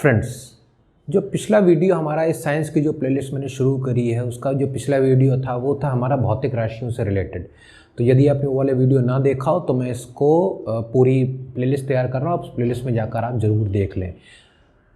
Friends, जो पिछला video हमारा इस साइंस की जो प्लेलिस्ट मैंने शुरू करी है उसका जो पिछला वीडियो था वो था हमारा भौतिक राशियों से रिलेटेड। तो यदि आपने वो वाले वीडियो ना देखा हो तो मैं इसको पूरी प्लेलिस्ट तैयार कर रहा हूँ, आप उस प्लेलिस्ट में जाकर आप ज़रूर देख लें।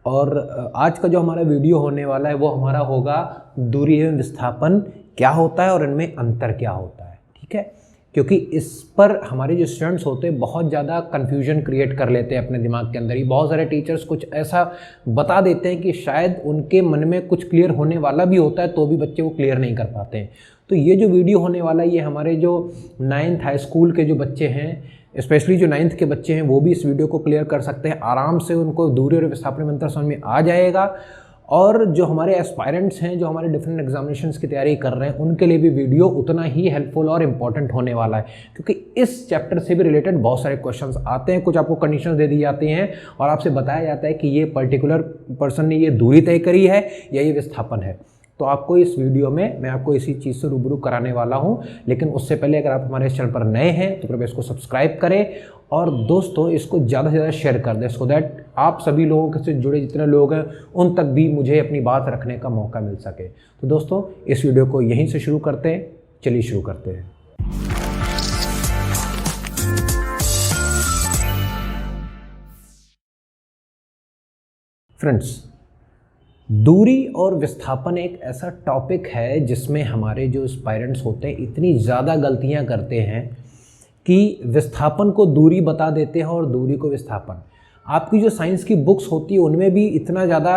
और आज का जो हमारा वीडियो होने वाला है वो हमारा होगा दूरी एवं विस्थापन क्या होता है और इनमें अंतर क्या होता है। ठीक है, क्योंकि इस पर हमारे जो स्टूडेंट्स होते हैं बहुत ज़्यादा कन्फ्यूजन क्रिएट कर लेते हैं अपने दिमाग के अंदर ही। बहुत सारे टीचर्स कुछ ऐसा बता देते हैं कि शायद उनके मन में कुछ क्लियर होने वाला भी होता है तो भी बच्चे वो क्लियर नहीं कर पाते हैं। तो ये जो वीडियो होने वाला है ये हमारे जो 9th हाई स्कूल के जो बच्चे हैं, स्पेशली जो 9th के बच्चे हैं, वो भी इस वीडियो को क्लियर कर सकते हैं आराम से। उनको दूरी और विस्थापन में अंतर समझ में आ जाएगा। और जो हमारे एस्पायरेंट्स हैं, जो हमारे डिफरेंट एग्जामिनेशंस की तैयारी कर रहे हैं, उनके लिए भी वीडियो उतना ही हेल्पफुल और इम्पॉर्टेंट होने वाला है, क्योंकि इस चैप्टर से भी रिलेटेड बहुत सारे क्वेश्चंस आते हैं। कुछ आपको कंडीशंस दे दी जाती हैं और आपसे बताया जाता है कि ये पर्टिकुलर पर्सन ने ये दूरी तय करी है या ये विस्थापन है। तो आपको इस वीडियो में मैं आपको इसी चीज़ से रूबरू कराने वाला हूं। लेकिन उससे पहले अगर आप हमारे इस चैनल पर नए हैं तो कृपया इसको सब्सक्राइब करें और दोस्तों इसको ज़्यादा से ज़्यादा शेयर कर दें, सो दैट आप सभी लोगों से जुड़े जितने लोग हैं उन तक भी मुझे अपनी बात रखने का मौका मिल सके। तो दोस्तों इस वीडियो को यहीं से शुरू करते हैं। चलिए शुरू करते हैं। फ्रेंड्स, दूरी और विस्थापन एक ऐसा टॉपिक है जिसमें हमारे जो एस्पायरेंट्स होते हैं इतनी ज़्यादा गलतियां करते हैं कि विस्थापन को दूरी बता देते हैं और दूरी को विस्थापन। आपकी जो साइंस की बुक्स होती है उनमें भी इतना ज़्यादा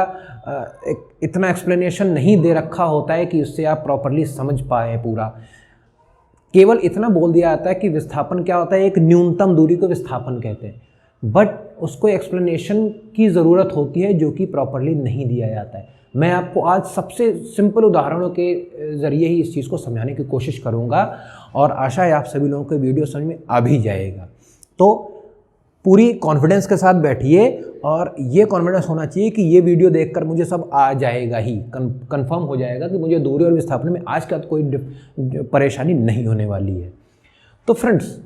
इतना एक्सप्लेनेशन नहीं दे रखा होता है कि उससे आप प्रॉपरली समझ पाए पूरा। केवल इतना बोल दिया जाता है कि विस्थापन क्या होता है, एक न्यूनतम दूरी को विस्थापन कहते हैं, बट उसको एक्सप्लेनेशन की ज़रूरत होती है जो कि प्रॉपरली नहीं दिया जाता है। मैं आपको आज सबसे सिंपल उदाहरणों के ज़रिए ही इस चीज़ को समझाने की कोशिश करूँगा और आशा है आप सभी लोगों को वीडियो समझ में आ भी जाएगा। तो पूरी कॉन्फिडेंस के साथ बैठिए और ये कॉन्फिडेंस होना चाहिए कि ये वीडियो देखकर मुझे सब आ जाएगा ही, कंफर्म हो जाएगा कि मुझे दूरी और विस्थापन में आज का कोई परेशानी नहीं होने वाली है। तो फ्रेंड्स,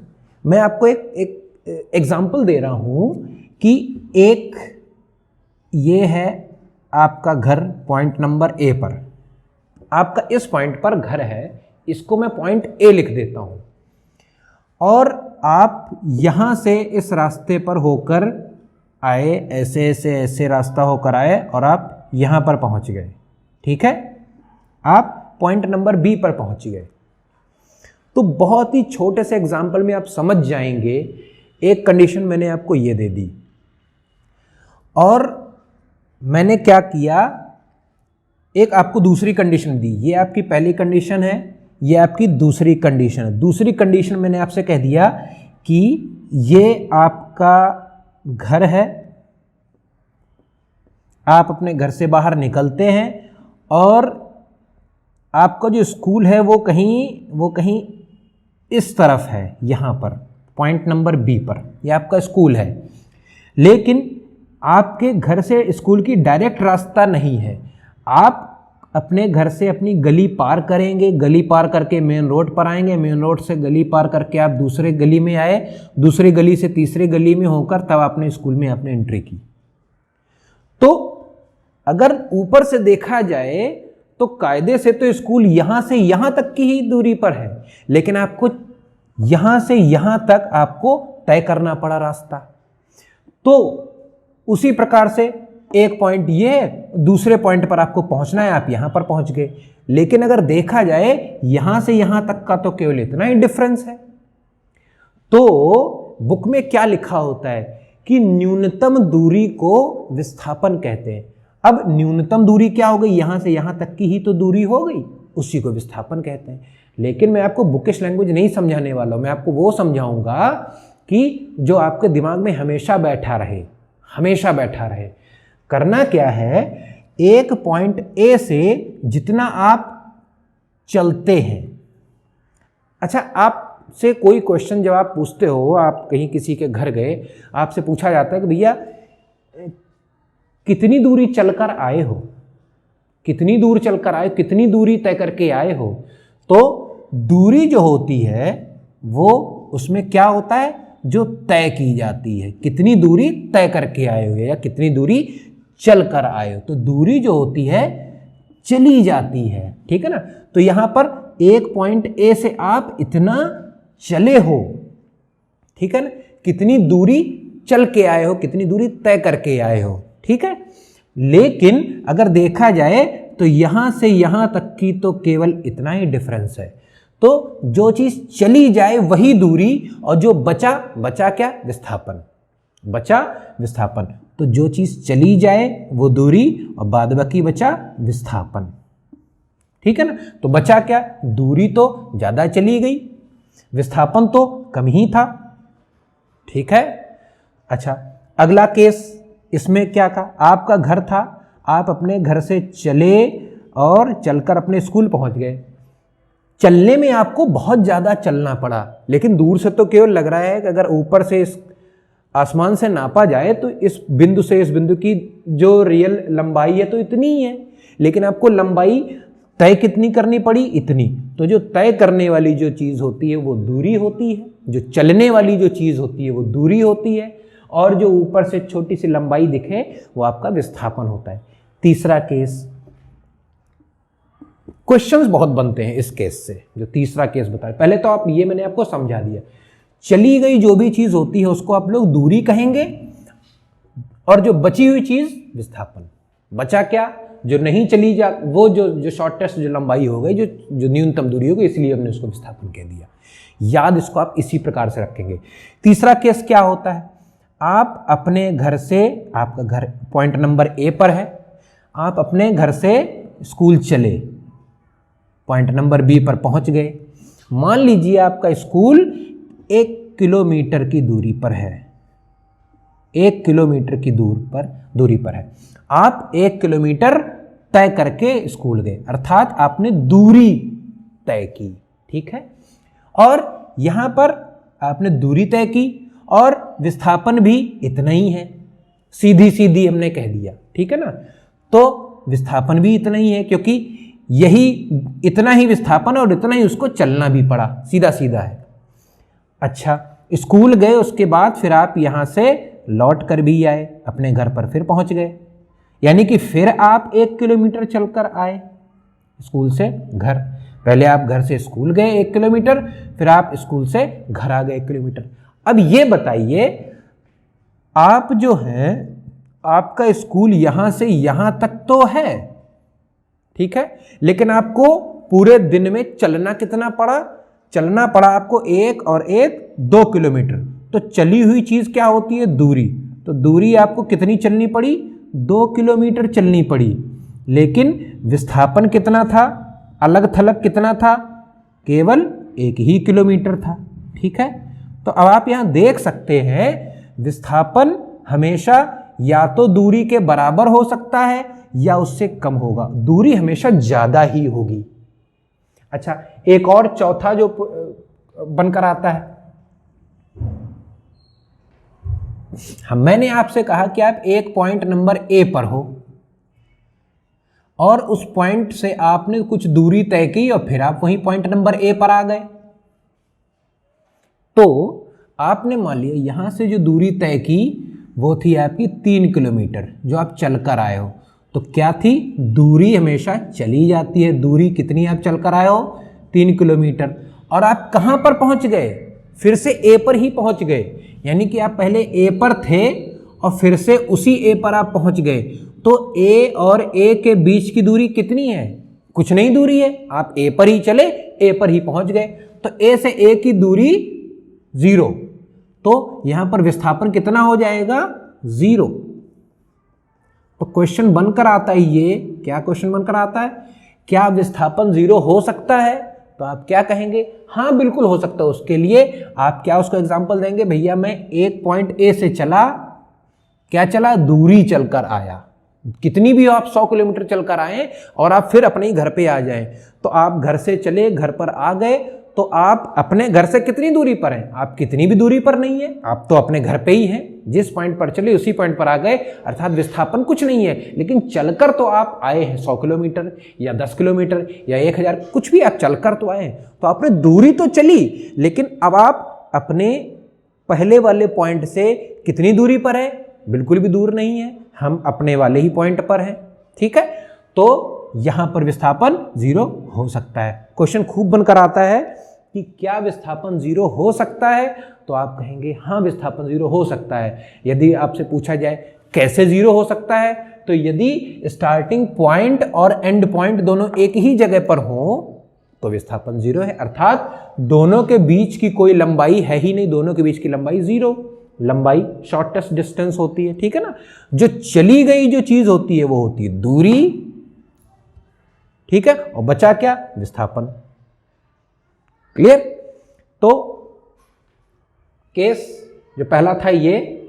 मैं आपको एक एग्जाम्पल दे रहा हूँ कि एक ये है आपका घर पॉइंट नंबर ए पर, आपका इस पॉइंट पर घर है, इसको मैं पॉइंट ए लिख देता हूँ और आप यहाँ से इस रास्ते पर होकर आए, ऐसे ऐसे ऐसे रास्ता होकर आए और आप यहाँ पर पहुँच गए। ठीक है, आप पॉइंट नंबर बी पर पहुँच गए। तो बहुत ही छोटे से एग्जाम्पल में आप समझ जाएंगे। एक कंडीशन मैंने आपको ये दे दी और मैंने क्या किया, एक आपको दूसरी कंडीशन दी। ये आपकी पहली कंडीशन है, ये आपकी दूसरी कंडीशन है। दूसरी कंडीशन मैंने आपसे कह दिया कि ये आपका घर है, आप अपने घर से बाहर निकलते हैं और आपका जो स्कूल है वो कहीं इस तरफ है, यहाँ पर पॉइंट नंबर बी पर, ये आपका स्कूल है। लेकिन आपके घर से स्कूल की डायरेक्ट रास्ता नहीं है। आप अपने घर से अपनी गली पार करेंगे, गली पार करके मेन रोड पर आएंगे, मेन रोड से गली पार करके आप दूसरे गली में आए, दूसरी गली से तीसरी गली में होकर तब आपने स्कूल में आपने एंट्री की। तो अगर ऊपर से देखा जाए तो कायदे से तो स्कूल यहां से यहां तक की ही दूरी पर है, लेकिन आपको यहां से यहां तक आपको तय करना पड़ा रास्ता। तो उसी प्रकार से एक पॉइंट ये है, दूसरे पॉइंट पर आपको पहुंचना है, आप यहां पर पहुंच गए। लेकिन अगर देखा जाए यहां से यहां तक का तो केवल इतना ही डिफरेंस है। तो बुक में क्या लिखा होता है कि न्यूनतम दूरी को विस्थापन कहते हैं। अब न्यूनतम दूरी क्या हो गई, यहां से यहां तक की ही तो दूरी हो गई, उसी को विस्थापन कहते हैं। लेकिन मैं आपको बुकिश लैंग्वेज नहीं समझाने वाला हूं, मैं आपको वो समझाऊंगा कि जो आपके दिमाग में हमेशा बैठा रहे, हमेशा बैठा रहे। करना क्या है, एक पॉइंट ए से जितना आप चलते हैं। अच्छा, आपसे कोई क्वेश्चन जब आप पूछते हो, आप कहीं किसी के घर गए, आपसे पूछा जाता है कि भैया कितनी दूरी चलकर आए हो, कितनी दूर चलकर आए, कितनी दूरी तय करके आए हो। तो दूरी जो होती है वो उसमें क्या होता है, जो तय की जाती है, कितनी दूरी तय करके आए हुए या कितनी दूरी चल कर आए हो, तो दूरी जो होती है चली जाती है, ठीक है ना। तो यहां पर एक पॉइंट ए से आप इतना चले हो, ठीक है ना, कितनी दूरी चल के आए हो, कितनी दूरी तय करके आए हो, ठीक है। लेकिन अगर देखा जाए तो यहां से यहां तक की तो केवल इतना ही डिफरेंस है। तो जो चीज चली जाए वही दूरी, और जो बचा, बचा क्या, विस्थापन, बचा विस्थापन। तो जो चीज चली जाए वो दूरी और बाद बाकी बचा विस्थापन, ठीक है ना। तो बचा क्या, दूरी तो ज्यादा चली गई, विस्थापन तो कम ही था, ठीक है। अच्छा, अगला केस, इसमें क्या था, आपका घर था, आप अपने घर से चले और चलकर अपने स्कूल पहुंच गए। चलने में आपको बहुत ज़्यादा चलना पड़ा, लेकिन दूर से तो केवल लग रहा है कि अगर ऊपर से इस आसमान से नापा जाए तो इस बिंदु से इस बिंदु की जो रियल लंबाई है तो इतनी ही है, लेकिन आपको लंबाई तय कितनी करनी पड़ी, इतनी। तो जो तय करने वाली जो चीज़ होती है वो दूरी होती है, जो चलने वाली जो चीज़ होती है वो दूरी होती है, और जो ऊपर से छोटी सी लंबाई दिखे वो आपका विस्थापन होता है। तीसरा केस, क्वेश्चंस बहुत बनते हैं इस केस से, जो तीसरा केस बताया। पहले तो आप ये मैंने आपको समझा दिया, चली गई जो भी चीज होती है उसको आप लोग दूरी कहेंगे, और जो बची हुई चीज विस्थापन। बचा क्या, जो नहीं चली जा, वो जो शॉर्टेस्ट जो लंबाई हो गई, जो न्यूनतम दूरी हो गई, इसलिए हमने उसको विस्थापन कह दिया। याद इसको आप इसी प्रकार से रखेंगे। तीसरा केस क्या होता है, आप अपने घर से, आपका घर पॉइंट नंबर ए पर है, आप अपने घर से स्कूल चले, पॉइंट नंबर बी पर पहुंच गए। मान लीजिए आपका स्कूल 1 किलोमीटर की दूरी पर है, 1 किलोमीटर की दूरी पर है। आप 1 किलोमीटर तय करके स्कूल गए, अर्थात आपने दूरी तय की, ठीक है। और यहां पर आपने दूरी तय की और विस्थापन भी इतना ही है, सीधी सीधी हमने कह दिया, ठीक है ना। तो विस्थापन भी इतना ही है, क्योंकि यही इतना ही विस्थापन और इतना ही उसको चलना भी पड़ा, सीधा सीधा है। अच्छा, स्कूल गए, उसके बाद फिर आप यहां से लौट कर भी आए, अपने घर पर फिर पहुंच गए, यानी कि फिर आप 1 किलोमीटर चलकर आए स्कूल से घर। पहले आप घर से स्कूल गए 1 किलोमीटर, फिर आप स्कूल से घर आ गए 1 किलोमीटर। अब ये बताइए, आप जो है, आपका स्कूल यहां से यहां तक तो है, ठीक है, लेकिन आपको पूरे दिन में चलना कितना पड़ा, चलना पड़ा आपको 1 और 1 2 किलोमीटर। तो चली हुई चीज क्या होती है, दूरी। तो दूरी आपको कितनी चलनी पड़ी, 2 किलोमीटर चलनी पड़ी, लेकिन विस्थापन कितना था, अलग थलग कितना था, केवल 1 ही किलोमीटर था, ठीक है। तो अब आप यहां देख सकते हैं, विस्थापन हमेशा या तो दूरी के बराबर हो सकता है या उससे कम होगा, दूरी हमेशा ज्यादा ही होगी। अच्छा, एक और चौथा जो बनकर आता है, मैंने आपसे कहा कि आप एक पॉइंट नंबर ए पर हो और उस पॉइंट से आपने कुछ दूरी तय की और फिर आप वहीं पॉइंट नंबर ए पर आ गए। तो आपने मान लिया यहां से जो दूरी तय की वो थी आपकी 3 किलोमीटर, जो आप चलकर आए हो। तो क्या थी, दूरी हमेशा चली जाती है, दूरी कितनी आप चलकर आए हो, 3 किलोमीटर। और आप कहां पर पहुंच गए, फिर से ए पर ही पहुंच गए, यानी कि आप पहले ए पर थे और फिर से उसी ए पर आप पहुंच गए। तो ए और ए के बीच की दूरी कितनी है, कुछ नहीं दूरी है, आप ए पर ही चले, ए पर ही पहुंच गए। तो ए से ए की दूरी 0, तो यहां पर विस्थापन कितना हो जाएगा, 0। तो क्वेश्चन बनकर आता है, ये क्या क्वेश्चन बनकर आता है, क्या विस्थापन 0 हो सकता है। तो आप क्या कहेंगे, हाँ बिल्कुल हो सकता है। उसके लिए आप क्या उसको एग्जांपल देंगे, भैया मैं एक पॉइंट ए से चला, क्या चला, दूरी चलकर आया, कितनी भी हो आप 100 किलोमीटर चलकर आए और आप फिर अपने ही घर पे आ जाएं। तो आप घर से चले, घर पर आ गए, तो आप अपने घर से कितनी दूरी पर हैं, आप कितनी भी दूरी पर नहीं है, आप तो अपने घर पे ही हैं, जिस पॉइंट पर चले उसी पॉइंट पर आ गए, अर्थात विस्थापन कुछ नहीं है। लेकिन चलकर तो आप आए हैं 100 किलोमीटर या 10 किलोमीटर या 1000, कुछ भी आप चलकर तो आए, तो आपने दूरी तो चली, लेकिन अब आप अपने पहले वाले पॉइंट से कितनी दूरी पर है, बिल्कुल भी दूर नहीं है, हम अपने वाले ही पॉइंट पर हैं, ठीक है। तो यहाँ पर विस्थापन 0 हो सकता है। क्वेश्चन खूब बनकर आता है कि क्या विस्थापन 0 हो सकता है, तो आप कहेंगे हाँ विस्थापन 0 हो सकता है। यदि आपसे पूछा जाए कैसे 0 हो सकता है, तो यदि स्टार्टिंग पॉइंट और एंड पॉइंट दोनों एक ही जगह पर हो तो विस्थापन 0 है, अर्थात दोनों के बीच की कोई लंबाई है ही नहीं, दोनों के बीच की लंबाई 0, लंबाई शॉर्टेस्ट डिस्टेंस होती है, ठीक है ना। जो चली गई जो चीज होती है वो होती है दूरी, ठीक है, और बचा क्या, विस्थापन। क्लियर। तो केस जो पहला था ये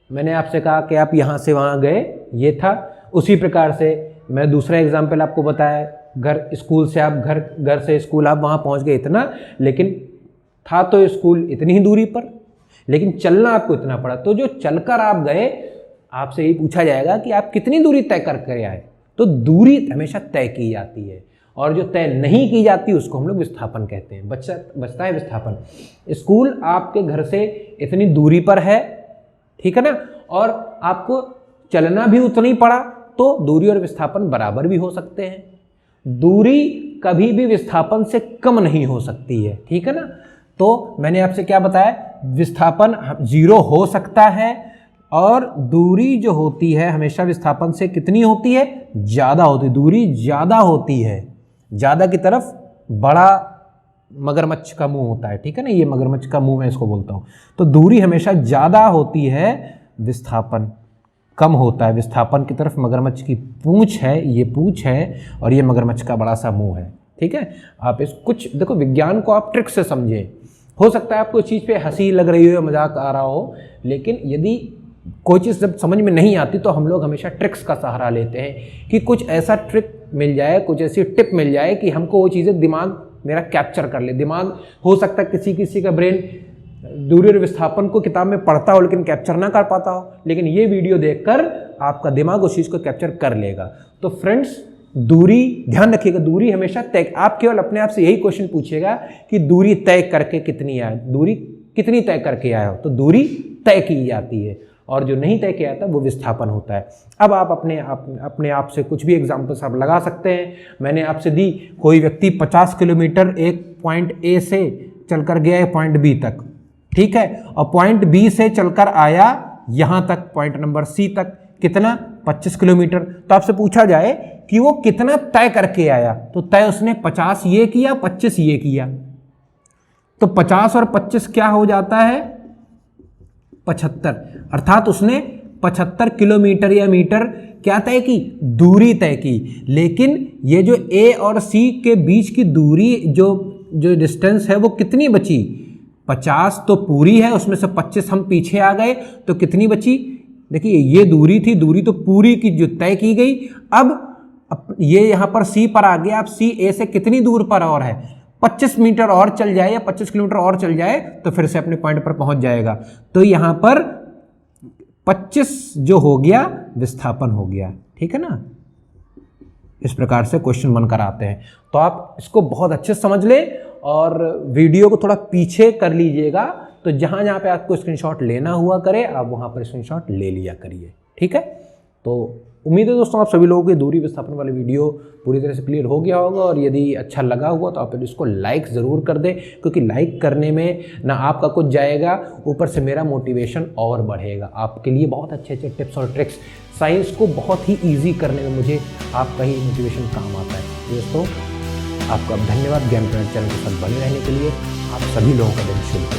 मैंने आपसे कहा कि आप यहां से वहां गए, ये था। उसी प्रकार से मैं दूसरा एग्जाम्पल आपको बताया, घर स्कूल से आप घर से स्कूल आप वहां पहुंच गए इतना, लेकिन था तो स्कूल इतनी ही दूरी पर, लेकिन चलना आपको इतना पड़ा। तो जो चलकर आप गए, आपसे यही पूछा जाएगा कि आप कितनी दूरी तय करके आए, तो दूरी हमेशा तय की जाती है, और जो तय नहीं की जाती उसको हम लोग विस्थापन कहते हैं। बचता है विस्थापन। स्कूल आपके घर से इतनी दूरी पर है, ठीक है ना, और आपको चलना भी उतना ही पड़ा, तो दूरी और विस्थापन बराबर भी हो सकते हैं। दूरी कभी भी विस्थापन से कम नहीं हो सकती है, ठीक है ना। तो मैंने आपसे क्या बताया, विस्थापन 0 हो सकता है, और दूरी जो होती है हमेशा विस्थापन से कितनी होती है, ज़्यादा होती है। दूरी ज़्यादा होती है, ज़्यादा की तरफ बड़ा मगरमच्छ का मुंह होता है, ठीक है ना, ये मगरमच्छ का मुंह मैं इसको बोलता हूँ। तो दूरी हमेशा ज़्यादा होती है, विस्थापन कम होता है। विस्थापन की तरफ मगरमच्छ की पूंछ है, ये पूंछ है, और ये मगरमच्छ का बड़ा सा मुंह है, ठीक है। आप इस कुछ देखो, विज्ञान को आप ट्रिक से समझें। हो सकता है आपको इस चीज़ पे हंसी लग रही हो, मजाक आ रहा हो, लेकिन यदि कोई चीज़ जब समझ में नहीं आती तो हम लोग हमेशा ट्रिक्स का सहारा लेते हैं कि कुछ ऐसा ट्रिक मिल जाए, कुछ ऐसी टिप मिल जाए कि हमको वो चीज़ें दिमाग मेरा कैप्चर कर ले। दिमाग हो सकता है किसी का ब्रेन दूरी और विस्थापन को किताब में पढ़ता हो लेकिन कैप्चर ना कर पाता हो, लेकिन ये वीडियो देखकर आपका दिमाग उस चीज़ को कैप्चर कर लेगा। तो फ्रेंड्स, दूरी ध्यान रखिएगा, दूरी हमेशा तय। आप केवल अपने आप से यही क्वेश्चन पूछिएगा कि दूरी तय करके कितनी आए, दूरी कितनी तय करके आए हो, तो दूरी तय की जाती है, और जो नहीं तय किया जाता वो विस्थापन होता है। अब आप अपने आप से कुछ भी एग्जाम्पल्स आप लगा सकते हैं। मैंने आपसे दी, कोई व्यक्ति 50 किलोमीटर एक पॉइंट ए से चलकर गया है पॉइंट बी तक, ठीक है, और पॉइंट बी से चलकर आया यहां तक, पॉइंट नंबर सी तक, कितना, 25 किलोमीटर। तो आपसे पूछा जाए कि वो कितना तय करके आया, तो तय उसने 50 ये किया, 25 ये किया, तो 50 और 25 क्या हो जाता है, 75। अर्थात उसने 75 किलोमीटर या मीटर क्या तय की, दूरी तय की। लेकिन ये जो ए और सी के बीच की दूरी, जो डिस्टेंस है वो कितनी बची, 50 तो पूरी है, उसमें से 25 हम पीछे आ गए, तो कितनी बची, देखिए ये दूरी थी, दूरी तो पूरी की जो तय की गई। अब ये यहाँ पर सी पर आ गया, अब सी ए से कितनी दूर पर और है, 25 मीटर और चल जाए या 25 किलोमीटर और चल जाए तो फिर से अपने पॉइंट पर पहुंच जाएगा। तो यहाँ पर 25 जो हो गया विस्थापन हो गया, ठीक है ना। इस प्रकार से क्वेश्चन बनकर आते हैं। तो आप इसको बहुत अच्छे से समझ लें और वीडियो को थोड़ा पीछे कर लीजिएगा, तो जहां जहां पे आपको स्क्रीनशॉट लेना हुआ करे आप वहां पर स्क्रीनशॉट ले लिया करिए, ठीक है। तो उम्मीद है दोस्तों आप सभी लोगों की दूरी विस्थापन वाली वीडियो पूरी तरह से क्लियर हो गया होगा, और यदि अच्छा लगा हुआ तो आप इसको लाइक ज़रूर कर दें, क्योंकि लाइक करने में ना आपका कुछ जाएगा, ऊपर से मेरा मोटिवेशन और बढ़ेगा। आपके लिए बहुत अच्छे अच्छे टिप्स और ट्रिक्स, साइंस को बहुत ही ईजी करने में मुझे आपका ही मोटिवेशन काम आता है। दोस्तों आपका धन्यवाद ज्ञान प्रणव चैनल के साथ बने रहने के लिए। आप सभी लोगों का दिन शुभ हो।